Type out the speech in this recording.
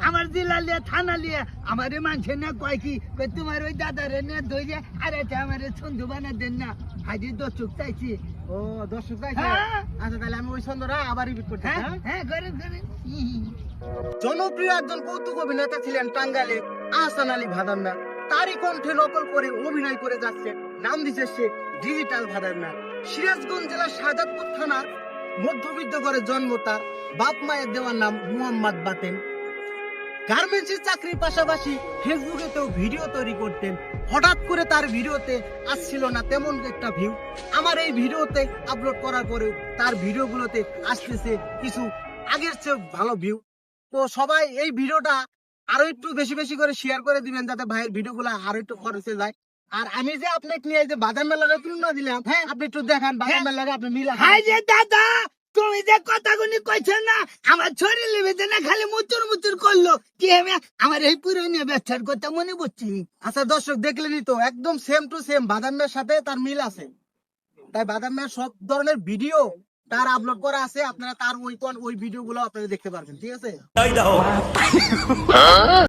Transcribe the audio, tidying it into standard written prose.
আমার জেলা লিয়ে থানা লিয়ে আমারে মানছে না কয় কি তোমার ওই দাদারে নিয়ে ধরে আর এটা আমারে ছন্দু বানা দেন না হাজি দর্শক চাইছি। ও দর্শক চাইছে। আচ্ছা তাহলে আমি ওই ছন্দটা আবার রিপিট করতে। হ্যাঁ করেন করেন। জনপ্রিয় একজন কৌতুক অভিনেতা ছিলেন টাঙ্গাইলের আহসান আলী ভাদান্না। তারই কণ্ঠে নকল করে অভিনয় করে যাচ্ছে, নাম দিচ্ছে সে ডিজিটাল ভাদান্না। সিরাজগঞ্জ জেলার শাহজাদপুর থানার মধ্যবিত্ত ঘরে জন্ম তার। বাপ মায়ের দেওয়ার নাম মুহাম্মদ বাতেন। গার্মেন্টসের চাকরির পাশাপাশি ফেসবুকেতেও ভিডিও তৈরি করতেন। হঠাৎ করে তার ভিডিওতে আসছিল না তেমন একটা ভিউ। আমার এই ভিডিওতে আপলোড করার পরেও তার ভিডিওগুলোতে আসতেছে কিছু আগের চেয়ে ভালো ভিউ। তো সবাই এই ভিডিওটা আরো একটু বেশি বেশি করে শেয়ার করে দিবেন যাতে ভাইয়ের ভিডিওগুলো আরো একটু খরচে যায়। আর আমি যে আপনাকে নিয়ে যে বাদাম মেলার তুলনা দিলাম, হ্যাঁ আপনি একটু দেখান বাদাম মেলার আপনি মিলা। হাই যে দাদা তুমি যে কথাগুলি কইছো না আমার শরীর লিবেছে না খালি মুচুর মুচুর করলো কি আমি আমার এই পুরনো ব্যবসার কথা মনে পড়ছি। আচ্ছা দর্শক দেখলেনি তো একদম সেম টু সেম বাদামের সাথে তার মিল আছে। তাই বাদামের সব ধরনের ভিডিও তার আপলোড করা আছে, আপনারা তার ওই ভিডিও গুলো আপনারা দেখতে পারবেন। ঠিক আছে।